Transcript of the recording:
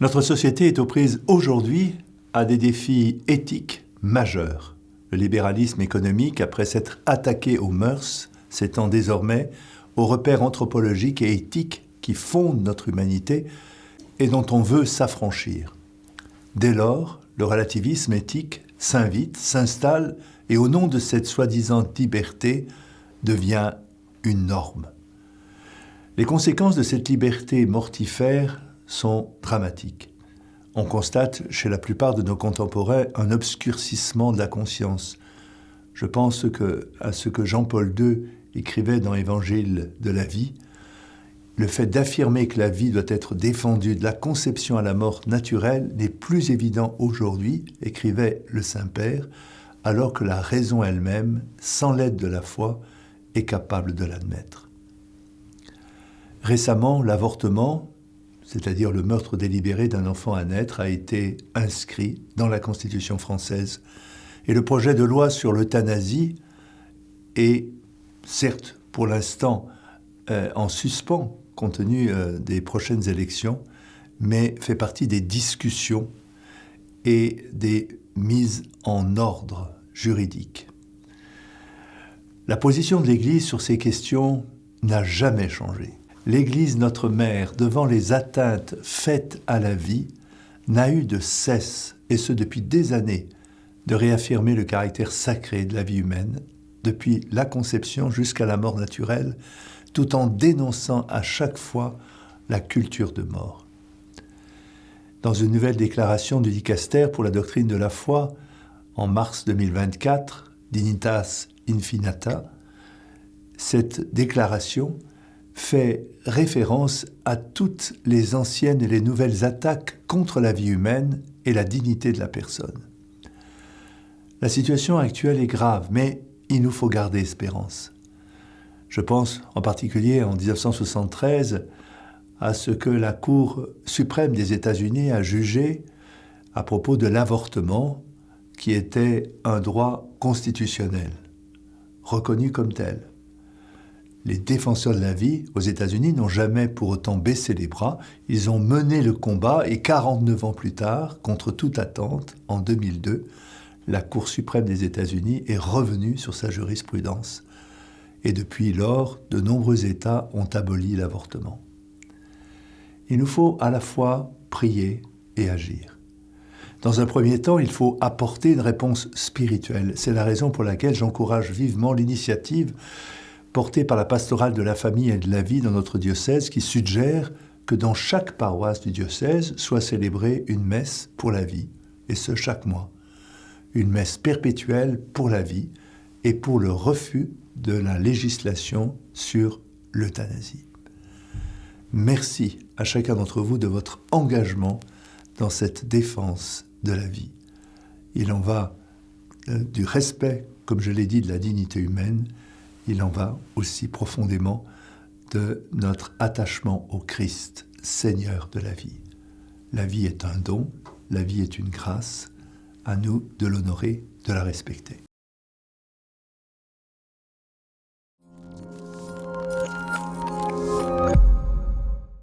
Notre société est aux prises aujourd'hui à des défis éthiques majeurs. Le libéralisme économique, après s'être attaqué aux mœurs, s'étend désormais aux repères anthropologiques et éthiques qui fondent notre humanité et dont on veut s'affranchir. Dès lors, le relativisme éthique s'invite, s'installe et au nom de cette soi-disant liberté devient une norme. Les conséquences de cette liberté mortifère sont dramatiques. On constate chez la plupart de nos contemporains un obscurcissement de la conscience. Je pense à ce que Jean-Paul II écrivait dans l'Évangile de la vie. Le fait d'affirmer que la vie doit être défendue de la conception à la mort naturelle n'est plus évident aujourd'hui, écrivait le Saint-Père, alors que la raison elle-même, sans l'aide de la foi, est capable de l'admettre. Récemment, l'avortement, c'est-à-dire le meurtre délibéré d'un enfant à naître, a été inscrit dans la Constitution française. Et le projet de loi sur l'euthanasie est, certes, pour l'instant, en suspens, compte tenu des prochaines élections, mais fait partie des discussions et des mises en ordre juridiques. La position de l'Église sur ces questions n'a jamais changé. L'Église, notre mère, devant les atteintes faites à la vie, n'a eu de cesse, et ce depuis des années, de réaffirmer le caractère sacré de la vie humaine, depuis la conception jusqu'à la mort naturelle, tout en dénonçant à chaque fois la culture de mort. Dans une nouvelle déclaration du Dicaster pour la doctrine de la foi, en mars 2024, Dignitas Infinita, cette déclaration fait référence à toutes les anciennes et les nouvelles attaques contre la vie humaine et la dignité de la personne. La situation actuelle est grave, mais il nous faut garder espérance. Je pense en particulier en 1973 à ce que la Cour suprême des États-Unis a jugé à propos de l'avortement, qui était un droit constitutionnel, reconnu comme tel. Les défenseurs de la vie aux États-Unis n'ont jamais pour autant baissé les bras. Ils ont mené le combat et 49 ans plus tard, contre toute attente, en 2002, la Cour suprême des États-Unis est revenue sur sa jurisprudence. Et depuis lors, de nombreux États ont aboli l'avortement. Il nous faut à la fois prier et agir. Dans un premier temps, il faut apporter une réponse spirituelle. C'est la raison pour laquelle j'encourage vivement l'initiative portée par la pastorale de la famille et de la vie dans notre diocèse qui suggère que dans chaque paroisse du diocèse soit célébrée une messe pour la vie, et ce chaque mois. Une messe perpétuelle pour la vie et pour le refus de la législation sur l'euthanasie. Merci à chacun d'entre vous de votre engagement dans cette défense de la vie. Il en va du respect, comme je l'ai dit, de la dignité humaine. Il en va aussi profondément de notre attachement au Christ, Seigneur de la vie. La vie est un don, la vie est une grâce, à nous de l'honorer, de la respecter.